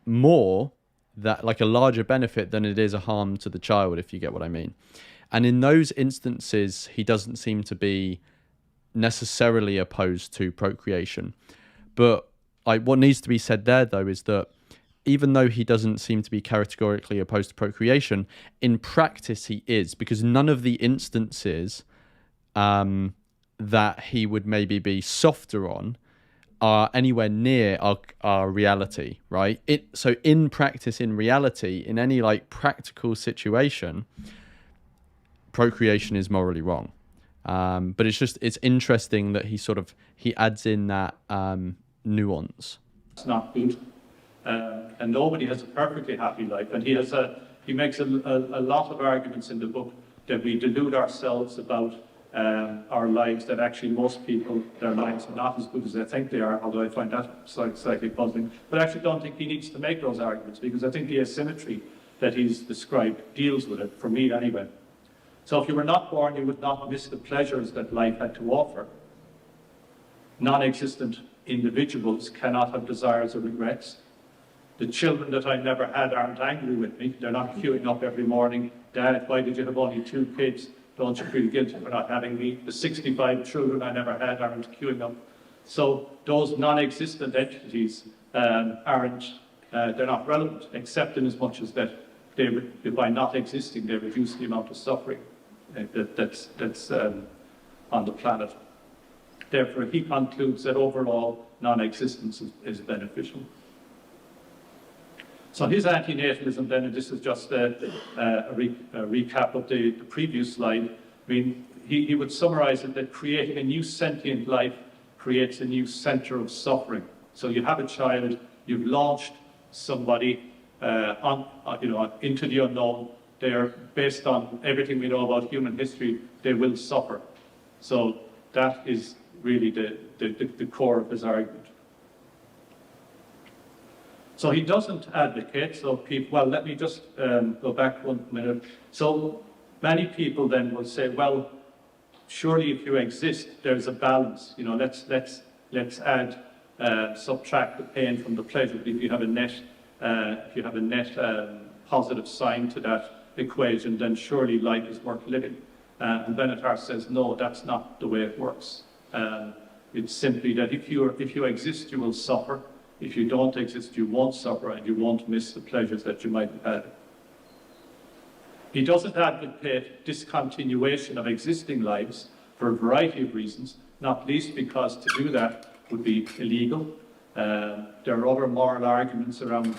more, that like a larger benefit than it is a harm to the child, if you get what I mean. And in those instances, he doesn't seem to be necessarily opposed to procreation. But what needs to be said there, though, is that even though he doesn't seem to be categorically opposed to procreation, in practice he is, because none of the instances that he would maybe be softer on are anywhere near our reality, right? So in practice, in reality, in any like practical situation, procreation is morally wrong. But it's interesting that he adds in that nuance. It's not good. And nobody has a perfectly happy life. And he makes a lot of arguments in the book that we delude ourselves about our lives, that actually most people, their lives are not as good as they think they are, although I find that slightly puzzling. But I actually don't think he needs to make those arguments, because I think the asymmetry that he's described deals with it, for me anyway. So if you were not born, you would not miss the pleasures that life had to offer. Non-existent individuals cannot have desires or regrets. The children that I never had aren't angry with me. They're not queuing up every morning. Dad, why did you have only 2 kids? Don't you feel guilty for not having me? The 65 children I never had aren't queuing up. So those non-existent entities aren't they're not relevant, except in as much as that by not existing, they reduce the amount of suffering that's on the planet. Therefore, he concludes that overall non-existence is beneficial. So his anti-natalism then, and this is just a recap of the previous slide, I mean, he would summarize it that creating a new sentient life creates a new center of suffering. So you have a child, you've launched somebody into the unknown. They're based on everything we know about human history, they will suffer. So that is really the core of his argument. So he doesn't advocate, so people, well, let me just go back 1 minute. So many people then will say, well, surely if you exist, there's a balance. You know, let's add, subtract the pain from the pleasure. But if you have a net positive sign to that equation, then surely life is worth living. And Benatar says, no, that's not the way it works. It's simply that if you exist, you will suffer. If you don't exist, you won't suffer, and you won't miss the pleasures that you might have had. He doesn't advocate discontinuation of existing lives for a variety of reasons, not least because to do that would be illegal. There are other moral arguments around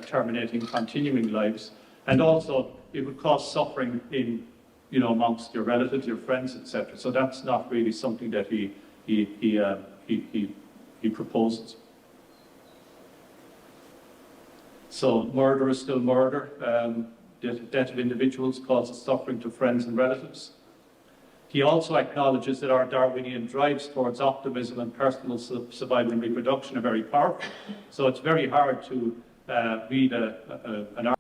terminating continuing lives, and also it would cause suffering in, amongst your relatives, your friends, etc. So that's not really something that he proposes. So murder is still murder. The death of individuals causes suffering to friends and relatives. He also acknowledges that our Darwinian drives towards optimism and personal survival and reproduction are very powerful. So it's very hard to read an argument.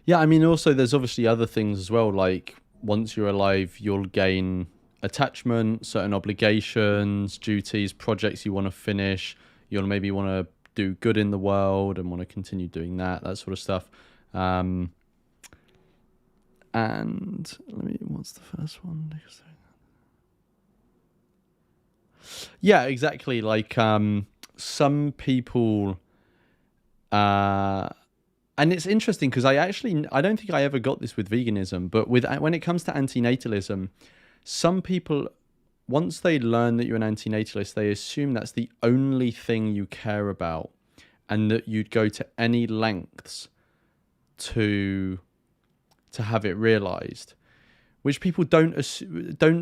Yeah, I mean, also there's obviously other things as well, like once you're alive, you'll gain attachment, certain obligations, duties, projects you want to finish. You'll maybe want to do good in the world and want to continue doing that sort of stuff. And what's the first one? Yeah, exactly. Like some people, and it's interesting because I don't think I ever got this with veganism, but when it comes to anti-natalism, some people, once they learn that you're an anti-natalist, they assume that's the only thing you care about, and that you'd go to any lengths to have it realized, which people don't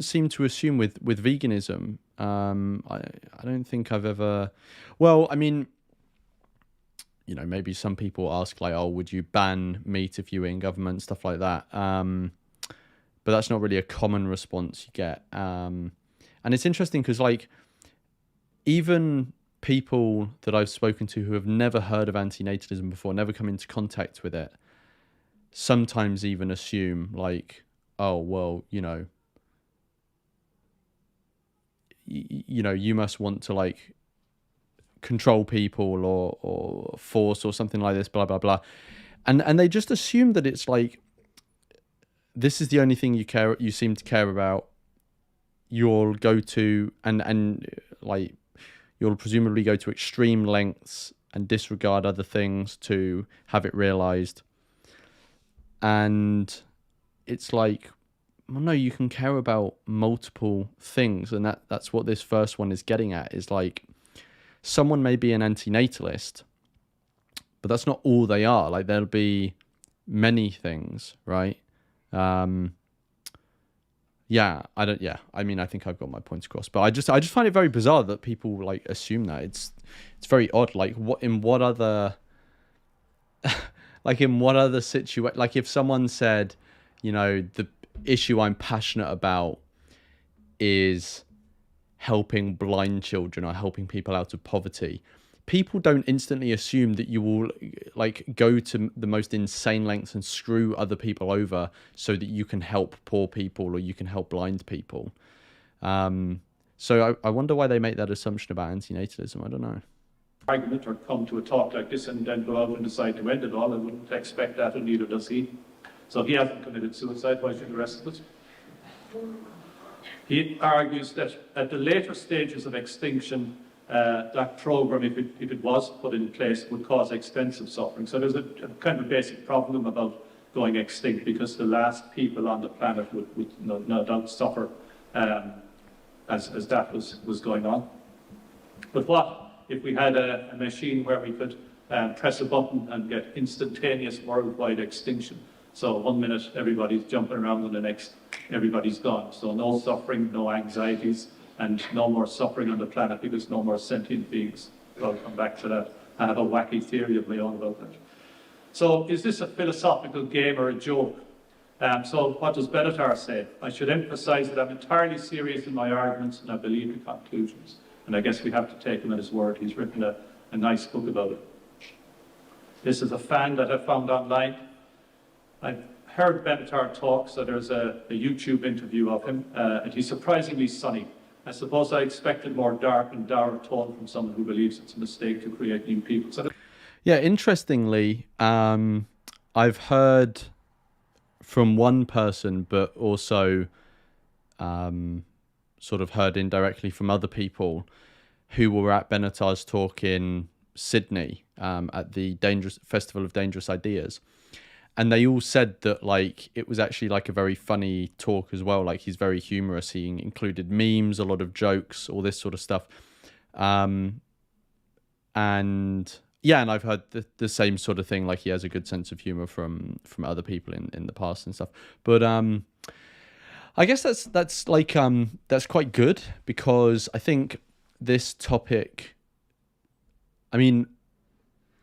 seem to assume with veganism. I don't think I've ever. Well, I mean, maybe some people ask like, "Oh, would you ban meat if you were in government?" Stuff like that. But that's not really a common response you get. And it's interesting because, like, even people that I've spoken to who have never heard of anti-natalism before, never come into contact with it, sometimes even assume, like, oh, well, you must want to, like, control people or force or something like this, blah, blah, blah. And they just assume that it's like, this is the only thing you seem to care about. You'll go to and like you'll presumably go to extreme lengths and disregard other things to have it realized. And it's like, well, no, you can care about multiple things, and that's what this first one is getting at, is like, someone may be an anti-natalist, but that's not all they are. Like, there'll be many things, right? I mean, I think I've got my points across, but I just find it very bizarre that people like assume that. It's very odd. Like, in what other situation, like if someone said, the issue I'm passionate about is helping blind children or helping people out of poverty, people don't instantly assume that you will like go to the most insane lengths and screw other people over so that you can help poor people or you can help blind people. So I wonder why they make that assumption about anti-natalism. I don't know. Argument or come to a talk like this and then go out and decide to end it all. I wouldn't expect that, and neither does he. So he hasn't committed suicide. Why should the rest of us? He argues that at the later stages of extinction, that program, if it was put in place, would cause extensive suffering. So there's a kind of a basic problem about going extinct, because the last people on the planet would no doubt suffer as that was going on. But what if we had a machine where we could press a button and get instantaneous worldwide extinction? So 1 minute everybody's jumping around, and the next everybody's gone. So no suffering, no anxieties, and no more suffering on the planet, because no more sentient beings. I'll come back to that. I have a wacky theory of my own about that. So is this a philosophical game or a joke? So what does Benatar say? I should emphasize that I'm entirely serious in my arguments, and I believe the conclusions. And I guess we have to take him at his word. He's written a nice book about it. This is a fan that I found online. I've heard Benatar talk, so there's a YouTube interview of him, and he's surprisingly sunny. I suppose I expected more dark and dour tone from someone who believes it's a mistake to create new people. So yeah, interestingly, I've heard from one person, but also sort of heard indirectly from other people who were at Benatar's talk in Sydney at the Festival of Dangerous Ideas. And they all said that, like, it was actually like a very funny talk as well. Like, he's very humorous. He included memes, a lot of jokes, all this sort of stuff. And yeah, and I've heard the same sort of thing. Like, he has a good sense of humor from other people in the past and stuff. But I guess that's like that's quite good, because I think this topic, I mean,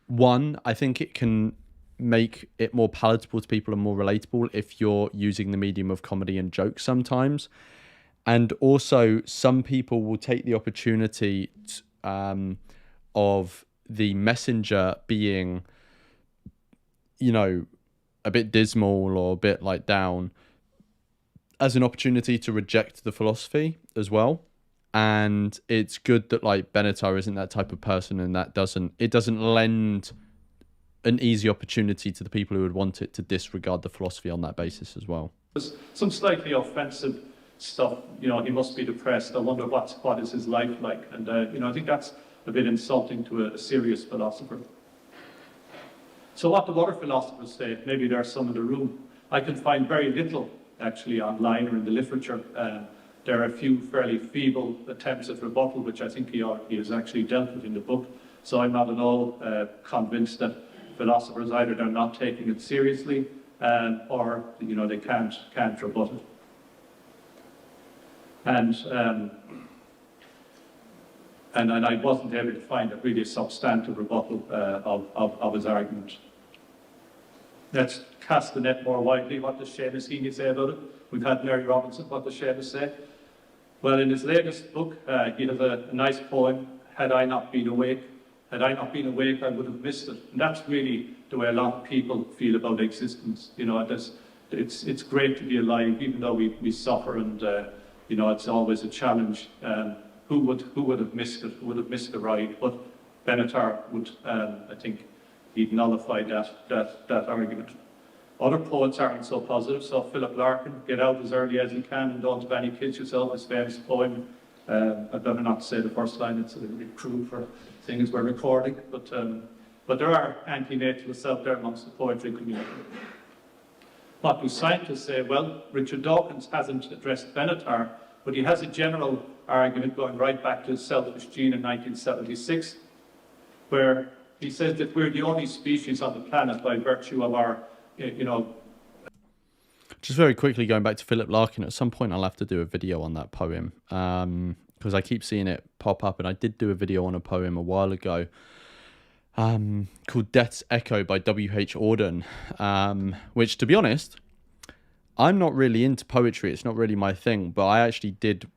one, I think it can make it more palatable to people and more relatable if you're using the medium of comedy and jokes sometimes. And also, some people will take the opportunity of the messenger being, you know, a bit dismal or a bit like down, as an opportunity to reject the philosophy as well. And it's good that, like, Benatar isn't that type of person, and that it doesn't lend an easy opportunity to the people who would want it to disregard the philosophy on that basis as well. There's some slightly offensive stuff. You know, he must be depressed. I wonder what is his life like? And you know, I think that's a bit insulting to a serious philosopher. So what do other philosophers say? Maybe there's some in the room. I can find very little actually online or in the literature. There are a few fairly feeble attempts at rebuttal, which I think he has actually dealt with in the book. So I'm not at all convinced that philosophers, either they're not taking it seriously, or, you know, they can't rebut it. And I wasn't able to find a really substantive rebuttal of his argument. Let's cast the net more widely. What does Seamus Heaney say about it? We've had Mary Robinson. What does Seamus say? Well, in his latest book, he has a nice poem, Had I Not Been Awake. Had I not been awake, I would have missed it. And that's really the way a lot of people feel about existence. You know, it's great to be alive, even though we suffer, and you know, it's always a challenge. Who would have missed it? Who would have missed the ride? But Benatar would, I think, he'd nullify that argument. Other poets aren't so positive. So Philip Larkin, get out as early as you can and don't have any kids yourself. His famous poem. I'd better not say the first line. It's a little bit crude for things we're recording. But there are anti-natalists out there amongst the poetry community. What do scientists say? Well, Richard Dawkins hasn't addressed Benatar, but he has a general argument going right back to the selfish gene in 1976, where he says that we're the only species on the planet by virtue of our, you know. Just very quickly, going back to Philip Larkin, at some point I'll have to do a video on that poem, because I keep seeing it pop up, and I did do a video on a poem a while ago called Death's Echo by W.H. Auden, which, to be honest, I'm not really into poetry. It's not really my thing, but I actually did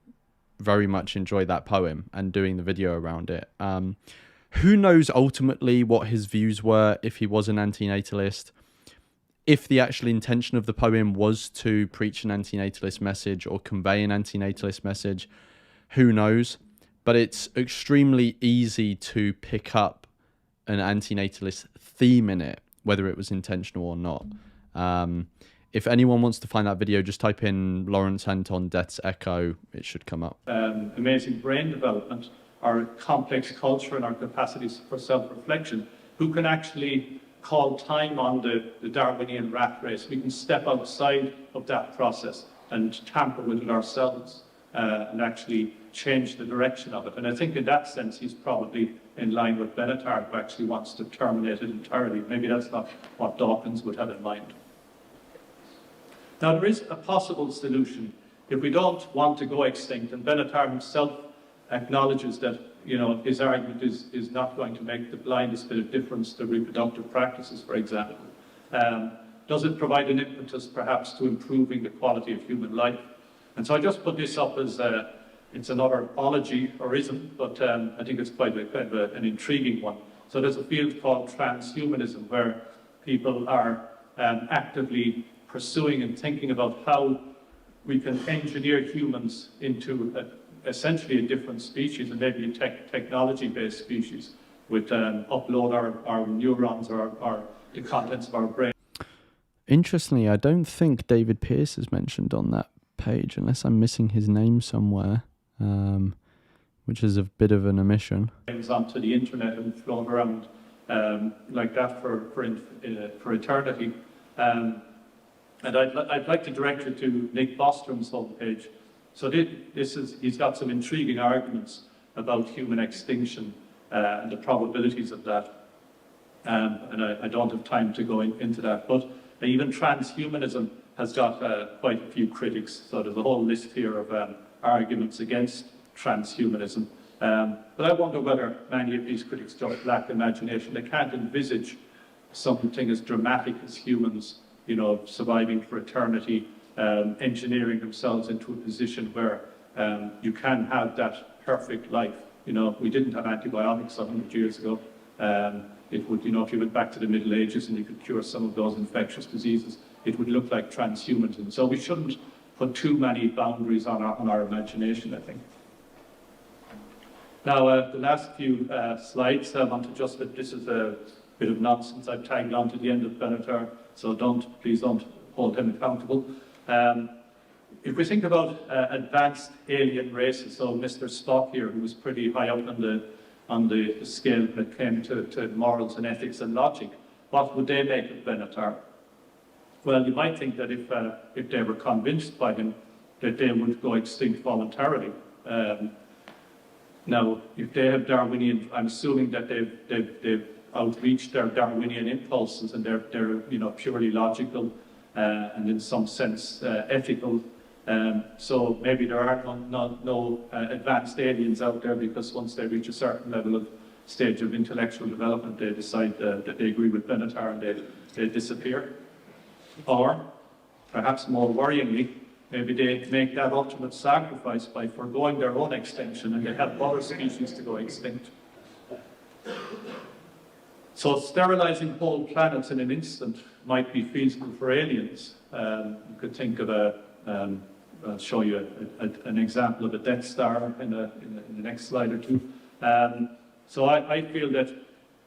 very much enjoy that poem and doing the video around it. Who knows ultimately what his views were, if he was an anti-natalist, if the actual intention of the poem was to preach an anti-natalist message or convey an anti-natalist message. Who knows? But it's extremely easy to pick up an anti-natalist theme in it, whether it was intentional or not. If anyone wants to find that video, just type in Lawrence Anton Death's Echo. It should come up. Amazing brain development. our complex culture and our capacities for self-reflection, who can actually call time on the Darwinian rat race. We can step outside of that process and tamper with it ourselves and actually change the direction of it. And I think in that sense, he's probably in line with Benatar, who actually wants to terminate it entirely. Maybe that's not what Dawkins would have in mind. Now, there is a possible solution if we don't want to go extinct, and Benatar himself acknowledges that, you know, his argument is not going to make the blindest bit of difference to reproductive practices, for example. Does it provide an impetus, perhaps, to improving the quality of human life? And so I just put this up as it's another ology or ism, but I think it's quite an intriguing one. So there's a field called transhumanism, where people are actively pursuing and thinking about how we can engineer humans into essentially a different species, and maybe a technology-based species, with upload our neurons or the contents of our brain. Interestingly, I don't think David Pearce is mentioned on that page, unless I'm missing his name somewhere, which is a bit of an omission. Onto the internet and float around like that for eternity. And I'd like to direct you to Nick Bostrom's homepage. So he's got some intriguing arguments about human extinction and the probabilities of that. And I don't have time to go into that. But even transhumanism has got quite a few critics. So there's a whole list here of arguments against transhumanism. But I wonder whether many of these critics just lack imagination. They can't envisage something as dramatic as humans, you know, surviving for eternity, engineering themselves into a position where you can have that perfect life. You know, we didn't have antibiotics 100 years ago. It would, you know, if you went back to the Middle Ages and you could cure some of those infectious diseases, it would look like transhumanism. So we shouldn't put too many boundaries on our imagination, I think. Now, the last few slides, I want to just, this is a bit of nonsense I've tagged on to the end of Benatar, so please don't hold him accountable. If we think about advanced alien races, so Mr. Spock here, who was pretty high up on the scale when it came to morals and ethics and logic, what would they make of Benatar? Well, you might think that if they were convinced by him, that they would go extinct voluntarily. Now, if they have Darwinian, I'm assuming that they've outreached their Darwinian impulses, and they're you know, purely logical and in some sense ethical. So maybe there are no advanced aliens out there, because once they reach a certain level of stage of intellectual development, they decide that they agree with Benatar and they disappear. Or, perhaps more worryingly, maybe they make that ultimate sacrifice by foregoing their own extinction, and they help other species to go extinct. So sterilizing whole planets in an instant might be feasible for aliens. You could think of I'll show you an example of a Death Star in the next slide or two. So I feel that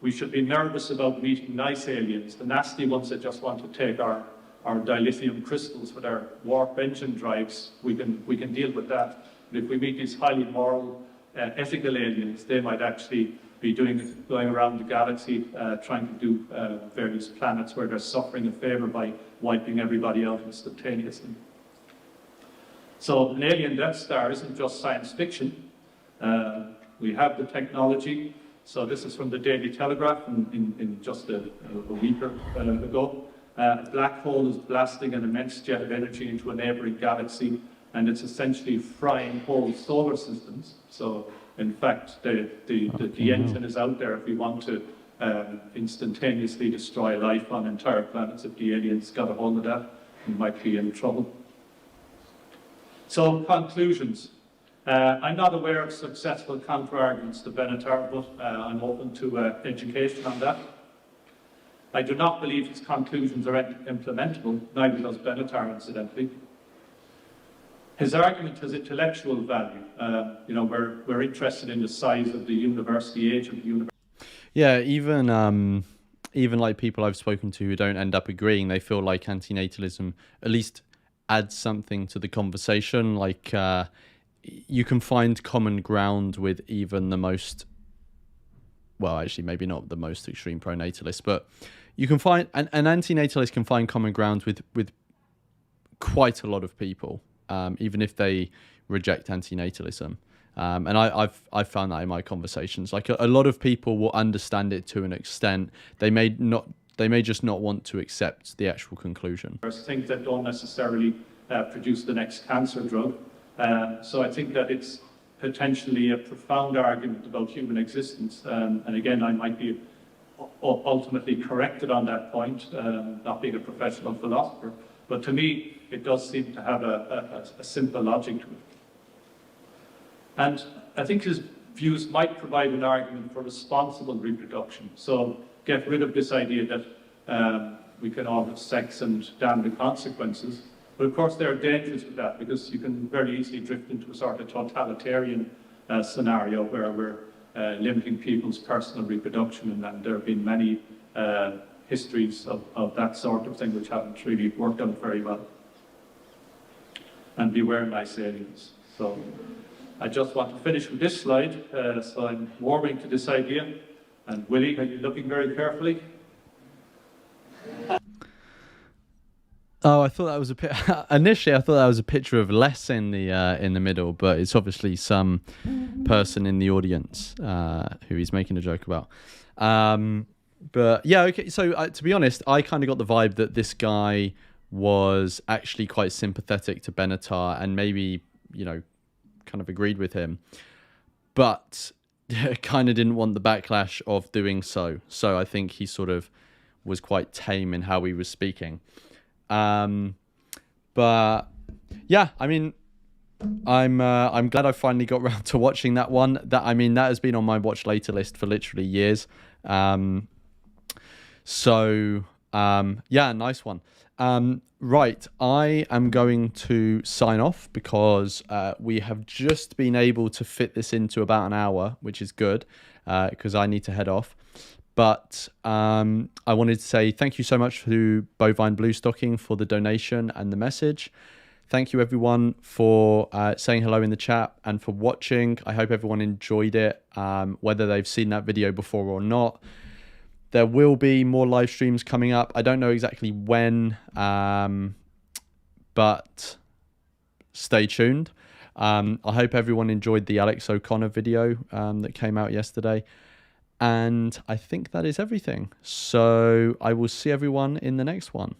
we should be nervous about meeting nice aliens, the nasty ones that just want to take our dilithium crystals with our warp engine drives. We can deal with that. But if we meet these highly moral, ethical aliens, they might actually be going around the galaxy trying to do various planets where they're suffering a favor by wiping everybody out instantaneously. So an alien Death Star isn't just science fiction. We have the technology. So this is from the Daily Telegraph in just a week ago. A black hole is blasting an immense jet of energy into a neighboring galaxy, and it's essentially frying whole solar systems. So in fact, the engine is out there if we want to instantaneously destroy life on entire planets. If the aliens got a hold of that, we might be in trouble. So conclusions. I'm not aware of successful counter-arguments to Benatar, but I'm open to education on that. I do not believe his conclusions are implementable, neither does Benatar, incidentally. His argument has intellectual value. You know, we're interested in the size of the universe, the age of the universe. Yeah, even like people I've spoken to who don't end up agreeing, they feel like anti-natalism at least adds something to the conversation. Like you can find common ground with even the most, well, actually, maybe not the most extreme pro-natalist, but you can find an anti-natalist can find common ground with quite a lot of people, even if they reject anti-natalism. And I've found that in my conversations. Like a lot of people will understand it to an extent. They may just not want to accept the actual conclusion. There's things that don't necessarily produce the next cancer drug. So I think that it's potentially a profound argument about human existence. And again, I might be ultimately corrected on that point, not being a professional philosopher. But to me, it does seem to have a simple logic to it. And I think his views might provide an argument for responsible reproduction. So get rid of this idea that we can all have sex and damn the consequences. But of course there are dangers with that, because you can very easily drift into a sort of totalitarian scenario where we're limiting people's personal reproduction, and there have been many histories of that sort of thing which haven't really worked out very well. And beware nice aliens. So I just want to finish with this slide. So I'm warming to this idea. And Willie, are you looking very carefully? Oh, I thought that was initially I thought that was a picture of Les in the middle, but it's obviously some person in the audience who he's making a joke about. But yeah, okay. So to be honest, I kind of got the vibe that this guy was actually quite sympathetic to Benatar and maybe, kind of agreed with him, but kind of didn't want the backlash of doing so. So I think he sort of was quite tame in how he was speaking. But yeah, I mean, I'm glad I finally got around to watching that one. That has been on my watch later list for literally years. Yeah, nice one. Right, I am going to sign off because we have just been able to fit this into about an hour, which is good because I need to head off. But I wanted to say thank you so much to Bovine Blue Stocking for the donation and the message. Thank you everyone for saying hello in the chat and for watching. I hope everyone enjoyed it, whether they've seen that video before or not. There will be more live streams coming up. I don't know exactly when, but stay tuned. I hope everyone enjoyed the Alex O'Connor video that came out yesterday. And I think that is everything. So I will see everyone in the next one.